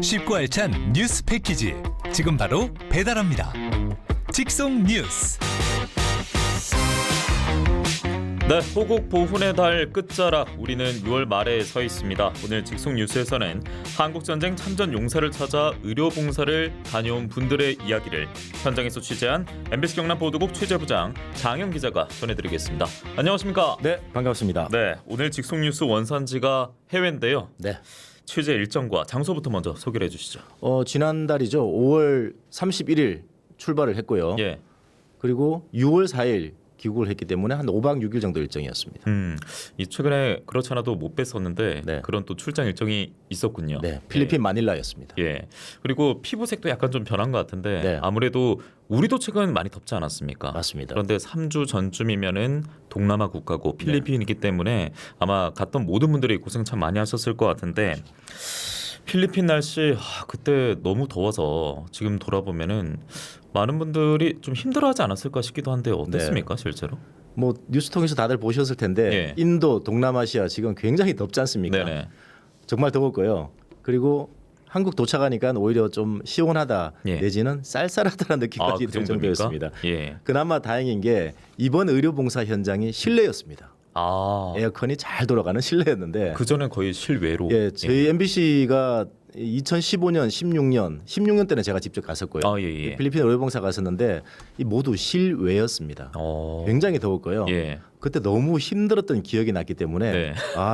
쉽고 알찬 뉴스 패키지 지금 바로 배달합니다. 직송 뉴스. 네, 호국 보훈의 달 끝자락 우리는 6월 말에 서 있습니다. 오늘 직송 뉴스에서는 한국전쟁 참전 용사를 찾아 의료봉사를 다녀온 분들의 이야기를 현장에서 취재한 MBC 경남 보도국 취재부장 장영 기자가 전해드리겠습니다. 안녕하십니까? 네, 반갑습니다. 네, 오늘 직송 뉴스 원산지가 해외인데요. 네. 취재 일정과 장소부터 먼저 소개를 해주시죠. 지난달이죠. 5월 31일 출발을 했고요. 예. 그리고 6월 4일 귀국을 했기 때문에 한 5박 6일 정도 일정이었습니다. 이 최근에 그렇지 않아도 못 뵀었는데 네. 그런 또 출장 일정이 있었군요. 네, 필리핀 마닐라였습니다. 예. 그리고 피부색도 약간 좀 변한 것 같은데 네. 아무래도 우리도 최근 많이 덥지 않았습니까? 맞습니다. 그런데 3주 전쯤이면은 동남아 국가고 필리핀이기 때문에 아마 갔던 모든 분들이 고생 참 많이 하셨을 것 같은데 필리핀 날씨 그때 너무 더워서 지금 돌아보면은 많은 분들이 좀 힘들어하지 않았을까 싶기도 한데 어땠습니까 실제로? 뭐 뉴스 통해서 다들 보셨을 텐데 예. 인도, 동남아시아 지금 굉장히 덥지 않습니까? 네네. 정말 더웠고요. 그리고 한국 도착하니까 오히려 좀 시원하다 예. 내지는 쌀쌀하다는 느낌까지 그 들 정도입니까? 정도였습니다. 예. 그나마 다행인 게 이번 의료봉사 현장이 실내였습니다. 아. 에어컨이 잘 돌아가는 실내였는데 그 전에 거의 실외로. 예, 저희 MBC가 2015년, 16년 때는 제가 직접 갔었고요. 아, 예, 예. 필리핀 의료봉사 갔었는데 이 모두 실외였습니다. 굉장히 더웠고요. 예. 그때 너무 힘들었던 기억이 났기 때문에 네.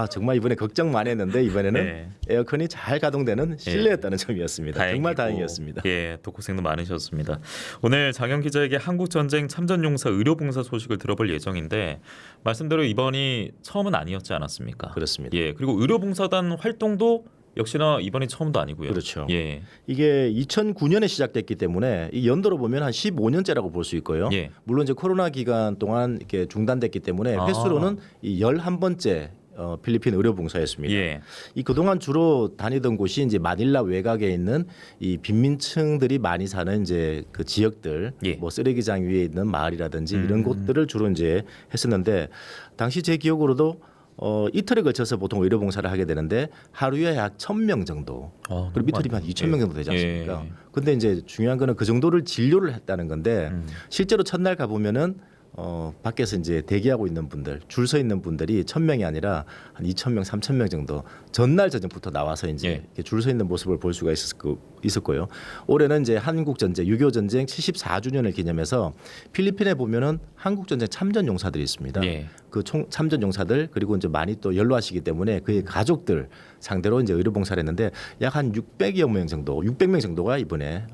정말 이번에 걱정 많이 했는데 이번에는 네. 에어컨이 잘 가동되는 실내였다는 점이었습니다. 정말 다행이었습니다. 예, 또 고생도 많으셨습니다. 오늘 장영 기자에게 한국전쟁 참전용사 의료봉사 소식을 들어볼 예정인데 말씀대로 이번이 처음은 아니었지 않았습니까? 그렇습니다. 예, 그리고 의료봉사단 활동도 역시나 이번이 처음도 아니고요. 그렇죠. 예, 이게 2009년에 시작됐기 때문에 이 연도로 보면 한 15년째라고 볼 수 있고요. 예. 물론 이제 코로나 기간 동안 이렇게 중단됐기 때문에 횟수로는 이 11번째 필리핀 의료봉사였습니다. 예. 이 그동안 주로 다니던 곳이 이제 마닐라 외곽에 있는 이 빈민층들이 많이 사는 이제 그 지역들, 예. 뭐 쓰레기장 위에 있는 마을이라든지 이런 곳들을 주로 이제 했었는데 당시 제 기억으로도 이틀에 걸쳐서 보통 의료봉사를 하게 되는데 하루에 약 1,000명 정도. 그리고 이틀이면 한 2,000명 정도 되지 않습니까? 예. 근데 이제 중요한 거는 그 정도를 진료를 했다는 건데 실제로 첫날 가 보면은 밖에서 이제 대기하고 있는 분들, 줄 서 있는 분들이 1,000명이 아니라 한 2,000명, 3,000명 정도 전날 저녁부터 나와서 이제 예. 이렇게 줄 서 있는 모습을 볼 수가 있었고요. 올해는 이제 한국 전쟁, 6.25 전쟁 74주년을 기념해서 필리핀에 보면은 한국 전쟁 참전 용사들이 있습니다. 예. 그 참전 용사들 그리고 이제 많이 또 연로하시기 때문에 그의 가족들 상대로 이제 의료봉사를 했는데 약 한 600여 명 정도, 600명 정도가 이번에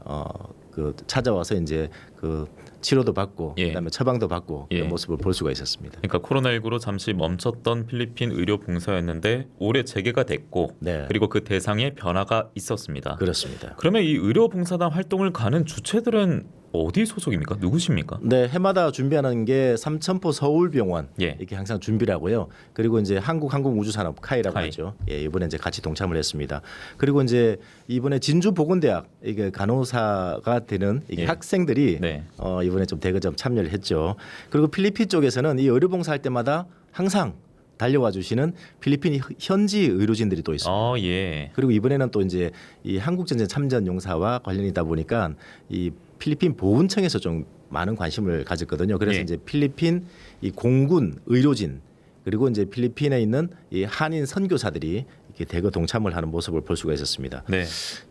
그 찾아와서 이제 그 치료도 받고 예. 그다음에 처방도 받고 예. 그런 모습을 볼 수가 있었습니다. 그러니까 코로나19로 잠시 멈췄던 필리핀 의료봉사였는데 올해 재개가 됐고 네. 그리고 그 대상에 변화가 있었습니다. 그렇습니다. 그러면 이 의료봉사단 활동을 가는 주체들은 어디 소속입니까? 누구십니까? 네, 해마다 준비하는 게 삼천포 서울병원 예. 이렇게 항상 준비를 하고요. 그리고 이제 한국항공우주산업 카이라고 카이. 하죠. 예, 이번에 이제 같이 동참을 했습니다. 그리고 이제 이번에 진주보건대학 이게 간호사가 되는 이게 예. 학생들이 네. 이번에 좀 대거 참여를 했죠. 그리고 필리핀 쪽에서는 이 의료봉사할 때마다 항상 달려와 주시는 필리핀 현지 의료진들이 또 있습니다. 예. 그리고 이번에는 또 이제 이 한국전쟁 참전 용사와 관련이다 보니까 이 필리핀 보훈청에서 좀 많은 관심을 가졌거든요. 그래서 예. 이제 필리핀 이 공군 의료진 그리고 이제 필리핀에 있는 이 한인 선교사들이 이렇게 대거 동참을 하는 모습을 볼 수가 있었습니다. 네.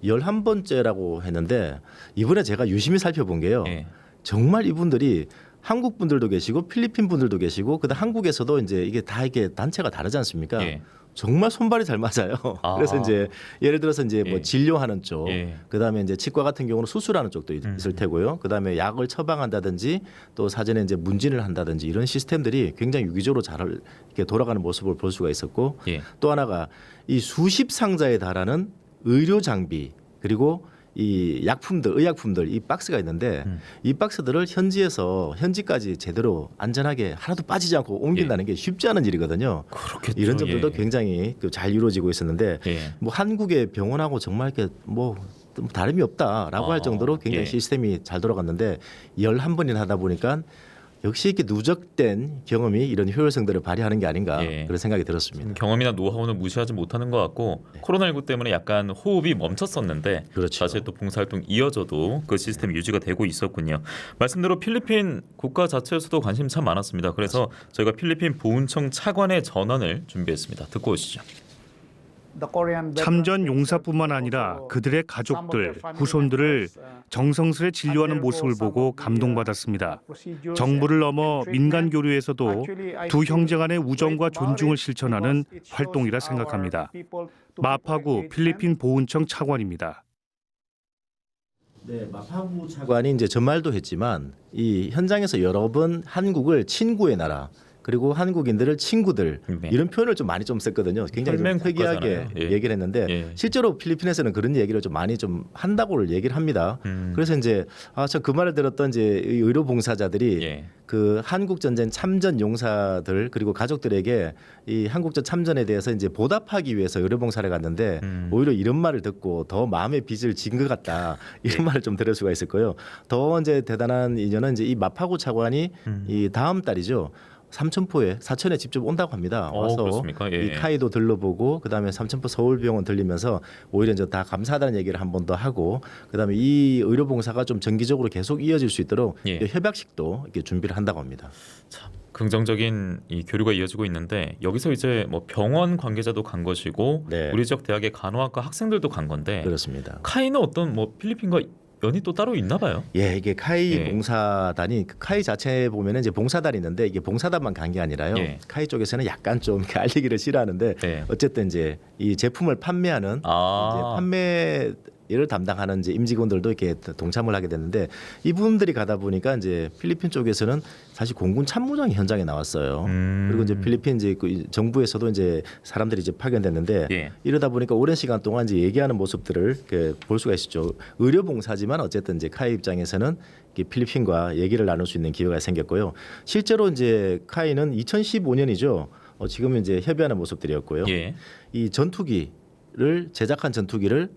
11번째라고 했는데 이번에 제가 유심히 살펴본 게요. 예. 정말 이분들이 한국 분들도 계시고 필리핀 분들도 계시고 그다음 한국에서도 이제 이게 다 이게 단체가 다르지 않습니까? 예. 정말 손발이 잘 맞아요. 그래서 이제 예를 들어서 이제 뭐 예. 진료하는 쪽, 예. 그다음에 이제 치과 같은 경우는 수술하는 쪽도 있을 테고요. 그다음에 약을 처방한다든지 또 사전에 이제 문진을 한다든지 이런 시스템들이 굉장히 유기적으로 잘 이렇게 돌아가는 모습을 볼 수가 있었고 예. 또 하나가 이 수십 상자에 달하는 의료 장비 그리고 이 약품들, 의약품들 이 박스가 있는데 이 박스들을 현지까지 제대로 안전하게 하나도 빠지지 않고 옮긴다는 게 쉽지 않은 일이거든요. 그렇겠죠. 이런 점들도 예. 굉장히 잘 이루어지고 있었는데 예. 뭐 한국의 병원하고 정말 이렇게 뭐 다름이 없다라고 할 정도로 굉장히 예. 시스템이 잘 돌아갔는데 11번이나 하다 보니까 역시 이렇게 누적된 경험이 이런 효율성들을 발휘하는 게 아닌가 예. 그런 생각이 들었습니다. 경험이나 노하우는 무시하지 못하는 것 같고 코로나19 때문에 약간 호흡이 멈췄었는데 그렇죠. 사실 또 봉사활동 이어져도 그 시스템 유지가 되고 있었군요. 말씀대로 필리핀 국가 자체에서도 관심 참 많았습니다. 그래서 저희가 필리핀 보훈청 차관의 전언을 준비했습니다. 듣고 오시죠. 참전 용사뿐만 아니라 그들의 가족들, 후손들을 정성스레 진료하는 모습을 보고 감동받았습니다. 정부를 넘어 민간 교류에서도 두 형제 간의 우정과 존중을 실천하는 활동이라 생각합니다. 마파구 필리핀 보훈청 차관입니다. 네, 마파구 차관이 이제 전말도 했지만 이 현장에서 여러 번 한국을 친구의 나라 그리고 한국인들을 친구들 네. 이런 표현을 좀 많이 좀 썼거든요. 굉장히 좀 혈맹 특이하게 국가잖아요. 예. 얘기를 했는데 예. 실제로 필리핀에서는 그런 얘기를 좀 많이 좀 한다고 얘기를 합니다. 그래서 이제 저 그 말을 들었던 이제 이 의료 봉사자들이 예. 그 한국 전쟁 참전 용사들 그리고 가족들에게 이 한국전 참전에 대해서 이제 보답하기 위해서 의료 봉사를 갔는데 오히려 이런 말을 듣고 더 마음의 빚을 진 것 같다 이런 말을 좀 들을 수가 있을 거예요. 더 이제 대단한 인연은 이제 이 마파구 차관이 이 다음 달이죠. 삼천포에 사천에 직접 온다고 합니다. 와서 그렇습니까? 예. 이 카이도 들러보고 그다음에 삼천포 서울병원 들리면서 오히려 이제 다 감사하다는 얘기를 한 번 더 하고 그다음에 이 의료봉사가 좀 정기적으로 계속 이어질 수 있도록 예. 협약식도 이렇게 준비를 한다고 합니다. 참 긍정적인 이 교류가 이어지고 있는데 여기서 이제 뭐 병원 관계자도 간 것이고 네. 우리 지역 대학의 간호학과 학생들도 간 건데 그렇습니다. 카이는 어떤 뭐 필리핀과 연이 또 따로 있나 봐요. 예, 이게 카이 예. 봉사단이 그 카이 자체에 보면은 이제 봉사단이 있는데 이게 봉사단만 간 게 아니라요. 예. 카이 쪽에서는 약간 좀 이렇게 알리기를 싫어하는데 네. 어쨌든 이제 이 제품을 판매하는 이제 판매를 담당하는 이제 임직원들도 이렇게 동참을 하게 됐는데 이분들이 가다 보니까 이제 필리핀 쪽에서는 사실 공군 참모장이 현장에 나왔어요. 그리고 이제 필리핀 이제 그 정부에서도 이제 사람들이 이제 파견됐는데 예. 이러다 보니까 오랜 시간 동안 이제 얘기하는 모습들을 이렇게 볼 수가 있었죠. 의료봉사지만 어쨌든 이제 카이 입장에서는 이렇게 필리핀과 얘기를 나눌 수 있는 기회가 생겼고요. 실제로 이제 카이는 2015년이죠. 지금 이제 협의하는 모습들이었고요. 예. 이 전투기를 제작한 전투기를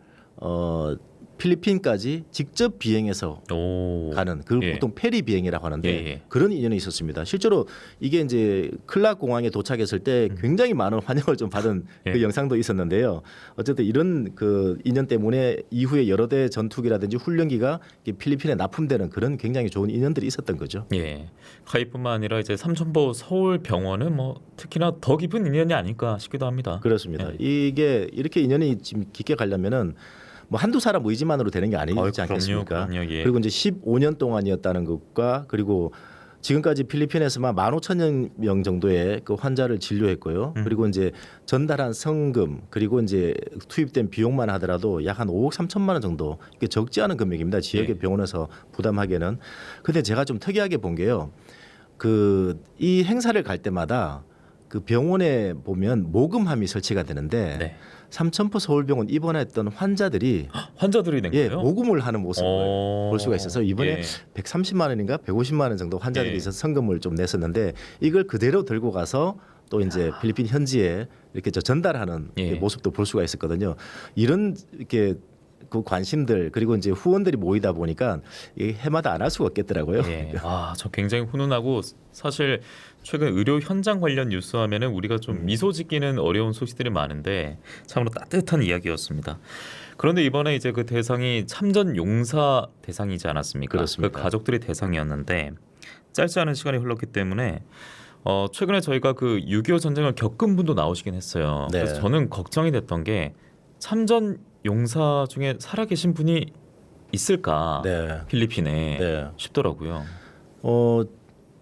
필리핀까지 직접 비행해서 오. 가는 그 예. 보통 페리 비행이라고 하는데 예. 그런 인연이 있었습니다. 실제로 이게 이제 클락 공항에 도착했을 때 굉장히 많은 환영을 좀 받은 예. 그 영상도 있었는데요. 어쨌든 이런 그 인연 때문에 이후에 여러 대 전투기라든지 훈련기가 필리핀에 납품되는 그런 굉장히 좋은 인연들이 있었던 거죠. 예. 카이뿐만 아니라 이제 삼천포 서울병원은 뭐 특히나 더 깊은 인연이 아닐까 싶기도 합니다. 그렇습니다. 예. 이게 이렇게 인연이 지금 깊게 가려면은 뭐 한두 사람 의지만으로 되는 게 아니지 않겠습니까? 그럼요. 예. 그리고 이제 15년 동안이었다는 것과 그리고 지금까지 필리핀에서만 15,000명 정도의 그 환자를 진료했고요. 그리고 이제 전달한 성금 그리고 이제 투입된 비용만 하더라도 약 한 5억 3천만 원 정도 이게 적지 않은 금액입니다. 지역의 예. 병원에서 부담하기에는. 근데 제가 좀 특이하게 본 게요. 그 이 행사를 갈 때마다 그 병원에 보면 모금함이 설치가 되는데 네. 삼천포 서울병원 입원했던 환자들이 환자들이 낸 예, 거예요? 모금을 하는 모습을 볼 수가 있어서 이번에 예. 130만 원인가 150만 원 정도 환자들이 예. 있어서 성금을 좀 냈었는데 이걸 그대로 들고 가서 또 이제 필리핀 현지에 이렇게 전달하는 예. 모습도 볼 수가 있었거든요. 이런 이렇게 그 관심들 그리고 이제 후원들이 모이다 보니까 이 해마다 안 할 수가 없겠더라고요. 예. 저 굉장히 훈훈하고 사실 최근 의료 현장 관련 뉴스 하면은 우리가 좀 미소 짓기는 어려운 소식들이 많은데 참으로 따뜻한 이야기였습니다. 그런데 이번에 이제 그 대상이 참전 용사 대상이지 않았습니까? 그렇습니다. 그 가족들이 대상이었는데 짧지 않은 시간이 흘렀기 때문에 최근에 저희가 그 6.25 전쟁을 겪은 분도 나오시긴 했어요. 네. 그래서 저는 걱정이 됐던 게 참전 용사 중에 살아계신 분이 있을까 네. 필리핀에 네. 싶더라고요.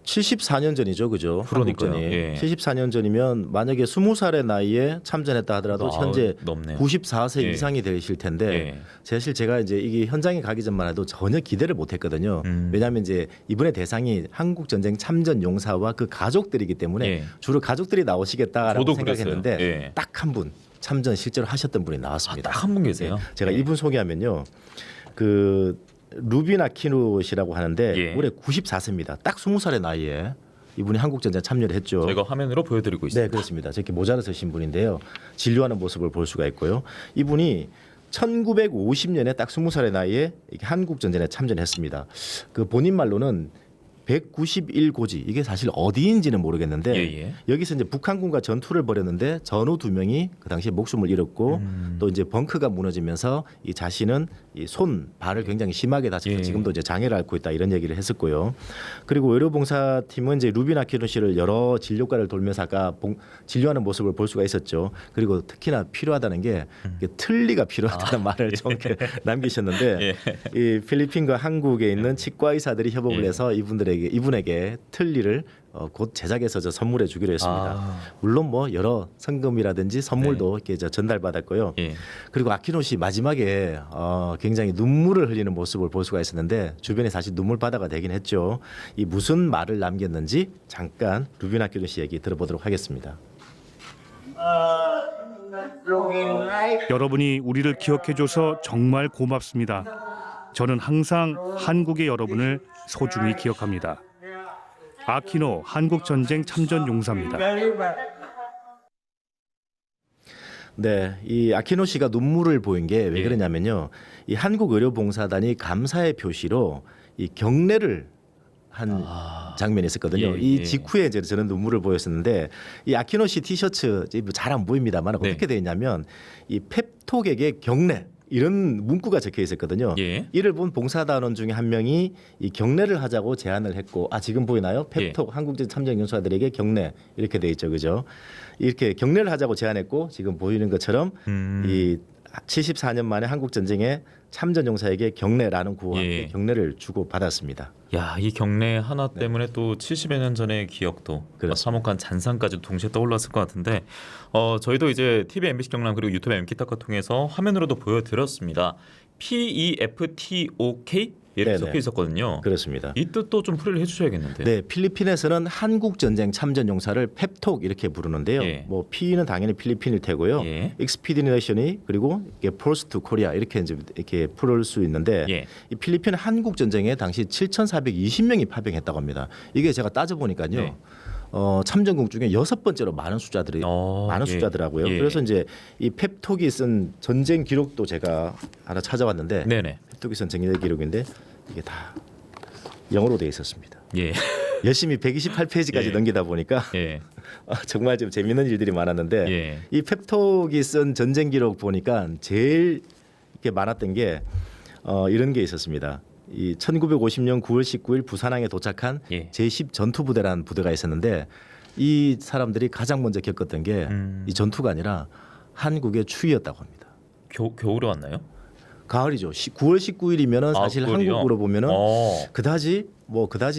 74년 전이죠, 그죠? 그러니까요. 한국전이. 예. 74년 전이면 만약에 20살의 나이에 참전했다 하더라도 현재 넘네요. 94세 예. 이상이 되실 텐데 예. 사실 제가 이제 이게 현장에 가기 전만 해도 전혀 기대를 못했거든요. 왜냐하면 이제 이번에 대상이 한국 전쟁 참전 용사와 그 가족들이기 때문에 예. 주로 가족들이 나오시겠다라고 저도 생각했는데 그랬어요. 예. 딱 한 분 참전 실제로 하셨던 분이 나왔습니다. 딱 한 분 계세요. 제가 예. 이분 소개하면요, 그 루빈 아키누 씨라고 하는데 예. 올해 94세입니다. 딱 20살의 나이에 이분이 한국 전쟁 참여를 했죠. 저희가 화면으로 보여드리고 네, 있습니다. 그렇습니다. 저렇게 모자를 쓰신 분인데요. 진료하는 모습을 볼 수가 있고요. 이분이 1950년에 딱 20살의 나이에 이렇게 한국 전쟁에 참전했습니다. 그 본인 말로는 191고지 이게 사실 어디인지는 모르겠는데 예. 여기서 이제 북한군과 전투를 벌였는데 전우 2명이 그 당시에 목숨을 잃었고 또 이제 벙커가 무너지면서 이 자신은 이 손 발을 굉장히 심하게 다쳐서 예. 지금도 이제 장애를 앓고 있다 이런 얘기를 했었고요. 그리고 의료봉사팀은 이제 루빈 아키노 씨를 여러 진료과를 돌면서 아까 진료하는 모습을 볼 수가 있었죠. 그리고 특히나 필요하다는 게 이게 틀니가 필요하다는 말을 정확히 남기셨는데 예. 이 필리핀과 한국에 있는 치과 의사들이 협업을 예. 해서 이분에게 틀니를 곧 제작해서 선물해 주기로 했습니다. 물론 뭐 여러 성금이라든지 선물도 이렇게 전달받았고요. 예. 그리고 아키노 씨 마지막에 굉장히 눈물을 흘리는 모습을 볼 수가 있었는데 주변에 사실 눈물바다가 되긴 했죠. 이 무슨 말을 남겼는지 잠깐 루빈 아키노 씨 얘기 들어보도록 하겠습니다. 여러분이 우리를 기억해줘서 정말 고맙습니다. 저는 항상 한국의 여러분을 소중히 기억합니다. 아키노 한국전쟁 참전 용사입니다. 네, 이 아키노 씨가 눈물을 보인 게 왜 예. 그러냐면요. 이 한국의료봉사단이 감사의 표시로 이 경례를 한 장면이 있었거든요. 예, 이 예. 직후에 이제 저는 눈물을 보였었는데 이 아키노 씨 티셔츠 잘 안 보입니다만 네. 어떻게 되어 있냐면 이 펩톡에게 경례 이런 문구가 적혀 있었거든요. 예. 이를 본 봉사단원 중에 한 명이 이 경례를 하자고 제안을 했고 지금 보이나요? 펩톡 한국전 참전 용사들에게 경례 이렇게 돼 있죠, 그죠? 이렇게 경례를 하자고 제안했고 지금 보이는 것처럼 이 74년 만에 한국 전쟁에 참전 용사에게 경례라는 구호와 함께 예. 경례를 주고 받았습니다. 야, 이 경례 하나 때문에 또 70여 년 전의 기억도 그렇습니다. 사목한 잔상까지 동시에 떠올랐을 것 같은데 저희도 이제 TV MBC 경남 그리고 유튜브 MK타카 통해서 화면으로도 보여드렸습니다. PEFTOK 이렇게 네네. 적혀 있었거든요. 그렇습니다. 이 뜻도 좀 풀이를 해주셔야겠는데. 네, 필리핀에서는 한국 전쟁 참전 용사를 펩톡 이렇게 부르는데요. 예. 뭐 P는 당연히 필리핀일 테고요. 예. 익스피디네이션이 그리고 이게 폴스 투 코리아 이렇게 이제 이렇게 풀을 수 있는데 예. 이 필리핀 한국 전쟁에 당시 7,420명이 파병했다고 합니다. 이게 제가 따져 보니까요. 네. 참전국 중에 6번째로 많은 숫자들이 많은 예. 숫자더라고요. 예. 그래서 이제 이 펩톡이 쓴 전쟁 기록도 제가 하나 찾아왔는데 네네. 펩톡이 쓴 전쟁 기록인데 이게 다 영어로 되어 있었습니다. 예. 열심히 128페이지까지 예. 넘기다 보니까 예. 정말 좀 재밌는 일들이 많았는데 예. 이 펩톡이 쓴 전쟁 기록 보니까 제일 이렇게 많았던 게 이런 게 있었습니다. 이 1950년 9월 19일 부산항에 도착한 예. 제10 전투부대라는 부대가 있었는데 이 사람들이 가장 먼저 겪었던 게 이 전투가 아니라 한국의 추위였다고 합니다. 겨울에 왔나요? 가을이죠. 9월 19일이면은 사실 그걸요? 한국으로 보면은 어. 그다지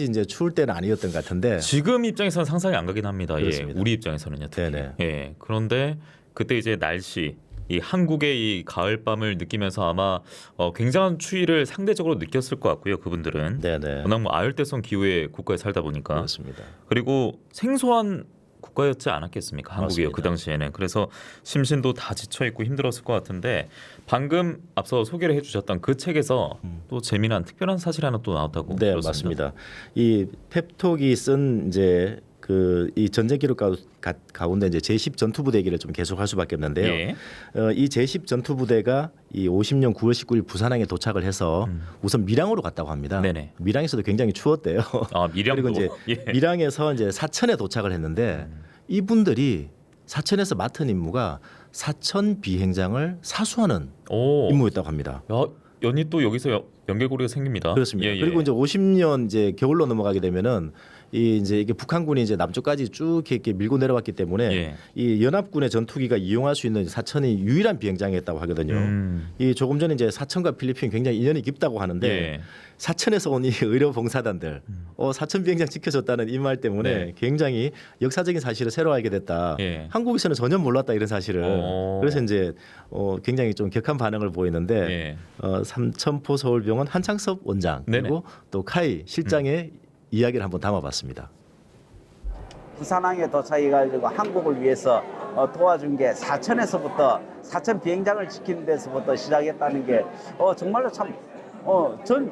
이제 추울 때는 아니었던 것 같은데. 지금 입장에서는 상상이 안 가긴 합니다. 예, 그렇습니다. 우리 입장에서는요. 특히. 네네. 예, 그런데 그때 이제 날씨, 이 한국의 이 가을 밤을 느끼면서 아마 굉장한 추위를 상대적으로 느꼈을 것 같고요. 그분들은 네네. 워낙 뭐 아열대성 기후의 국가에 살다 보니까 그렇습니다. 그리고 생소한 국가였지 않았겠습니까? 한국이요. 맞습니다. 그 당시에는. 그래서 심신도 다 지쳐 있고 힘들었을 것 같은데 방금 앞서 소개를 해주셨던 그 책에서 또 재미난 특별한 사실 하나 또 나왔다고 네, 들었습니다. 맞습니다. 이 펩톡이 쓴 이제 이 전쟁 기록 가운데 이제 제10 전투부대 얘기를 좀 계속할 수밖에 없는데요. 예. 이 제10 전투부대가 이 50년 9월 19일 부산항에 도착을 해서 우선 밀양으로 갔다고 합니다. 네네. 밀양에서도 굉장히 추웠대요. 아, 밀양도. 그리고 이제 예. 밀양에서 이제 사천에 도착을 했는데 이분들이 사천에서 맡은 임무가 사천 비행장을 사수하는 오. 임무였다고 합니다. 야, 연이 또 여기서 연결고리가 생깁니다. 그렇습니다. 예, 예. 그리고 이제 50년 이제 겨울로 넘어가게 되면은 이게 북한군이 이제 남쪽까지 쭉 이렇게 밀고 내려왔기 때문에 예. 이 연합군의 전투기가 이용할 수 있는 사천이 유일한 비행장이었다고 하거든요. 이 조금 전에 이제 사천과 필리핀 굉장히 인연이 깊다고 하는데 예. 사천에서 온 이 의료 봉사단들 사천 비행장 지켜줬다는 이 말 때문에 네. 굉장히 역사적인 사실을 새로 알게 됐다. 예. 한국에서는 전혀 몰랐다 이런 사실을. 그래서 이제 굉장히 좀 격한 반응을 보이는데 예. 삼천포 서울병원 한창섭 원장 네네. 그리고 또 카이 실장의 이야기를 한번 담아봤습니다. 부산항에 도착해가지고 한국을 위해서 도와준 게 사천에서부터 사천 비행장을 지키는 데서부터 시작했다는 게 정말로 참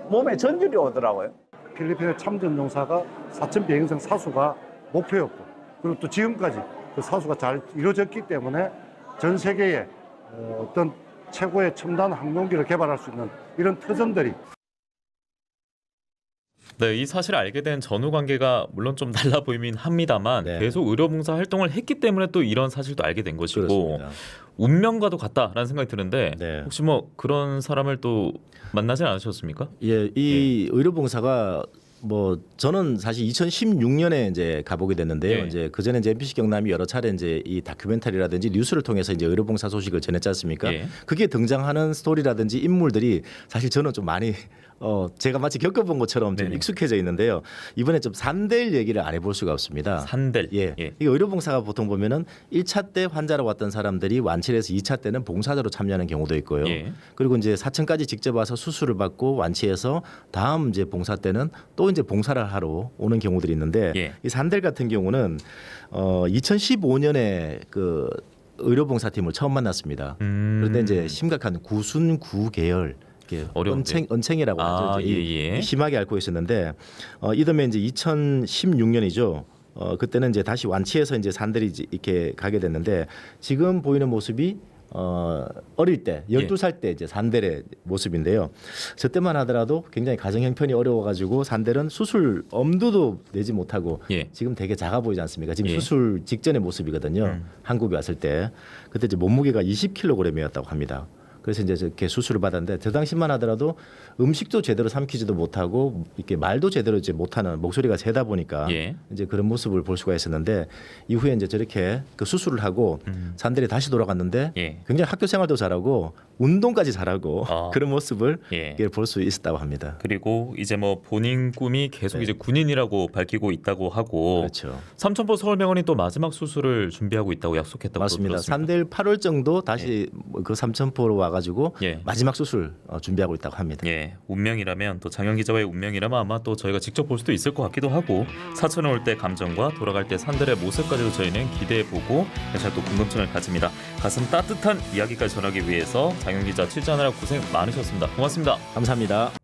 몸에 전율이 오더라고요. 필리핀의 참전용사가 사천 비행장 사수가 목표였고 그리고 또 지금까지 그 사수가 잘 이루어졌기 때문에 전 세계에 어떤 최고의 첨단 항공기를 개발할 수 있는 이런 터전들이 네, 이 사실을 알게 된 전후 관계가 물론 좀 달라 보이긴 합니다만 네. 계속 의료봉사 활동을 했기 때문에 또 이런 사실도 알게 된 것이고 그렇습니다. 운명과도 같다라는 생각이 드는데 네. 혹시 뭐 그런 사람을 또 만나지 않으셨습니까? 예, 이 의료봉사가 뭐 저는 사실 2016년에 이제 가보게 됐는데요. 예. 이제 그 전에 이제 MBC 경남이 여러 차례 이제 이 다큐멘터리라든지 뉴스를 통해서 이제 의료봉사 소식을 전했지 않습니까? 예. 그게 등장하는 스토리라든지 인물들이 사실 저는 좀 많이 제가 마치 겪어본 것처럼 좀 네네. 익숙해져 있는데요. 이번에 좀 산될 얘기를 안 해볼 수가 없습니다. 산델. 예. 이 의료봉사가 보통 보면은 1차 때 환자로 왔던 사람들이 완치를 해서 2차 때는 봉사자로 참여하는 경우도 있고요. 예. 그리고 이제 사천까지 직접 와서 수술을 받고 완치해서 다음 이제 봉사 때는 또 이제 봉사를 하러 오는 경우들이 있는데 예. 이 산델 같은 경우는 2015년에 그 의료봉사팀을 처음 만났습니다. 그런데 이제 심각한 구순구 계열 이렇게 어려운데. 언챙이라고 하죠. 이제 예. 심하게 앓고 있었는데 이듬해 이제 2016년이죠. 그때는 이제 다시 완치해서 이제 산들이 이렇게 가게 됐는데 지금 보이는 모습이 어릴 때 12살 때 이제 산델의 모습인데요. 저 때만 하더라도 굉장히 가정 형편이 어려워가지고 산델은 수술 엄두도 내지 못하고 예. 지금 되게 작아 보이지 않습니까? 지금 예. 수술 직전의 모습이거든요. 한국에 왔을 때 그때 이제 몸무게가 20kg이었다고 합니다. 그래서 이제 저렇게 수술을 받았는데 저 당시만 하더라도 음식도 제대로 삼키지도 못하고 이렇게 말도 제대로 이제 못하는 목소리가 세다 보니까 예. 이제 그런 모습을 볼 수가 있었는데 이후에 이제 저렇게 그 수술을 하고 산들이 다시 돌아갔는데 예. 굉장히 학교 생활도 잘하고 운동까지 잘하고 아. 그런 모습을 예. 볼 수 있었다고 합니다. 그리고 이제 뭐 본인 꿈이 계속 네. 이제 군인이라고 밝히고 있다고 하고 그렇죠. 삼천포 서울병원이 또 마지막 수술을 준비하고 있다고 약속했다고 맞습니다. 들었습니다. 산들 8월 정도 다시 그 삼천포로 와가지고 예. 마지막 수술 준비하고 있다고 합니다. 예, 운명이라면 또 장영 기자와의 운명이라면 아마 또 저희가 직접 볼 수도 있을 것 같기도 하고 사천에 올 때 감정과 돌아갈 때 산들의 모습까지도 저희는 기대해보고 사실 또 궁금증을 가집니다. 가슴 따뜻한 이야기까지 전하기 위해서 장영 기자 취재하느라 고생 많으셨습니다. 고맙습니다. 감사합니다.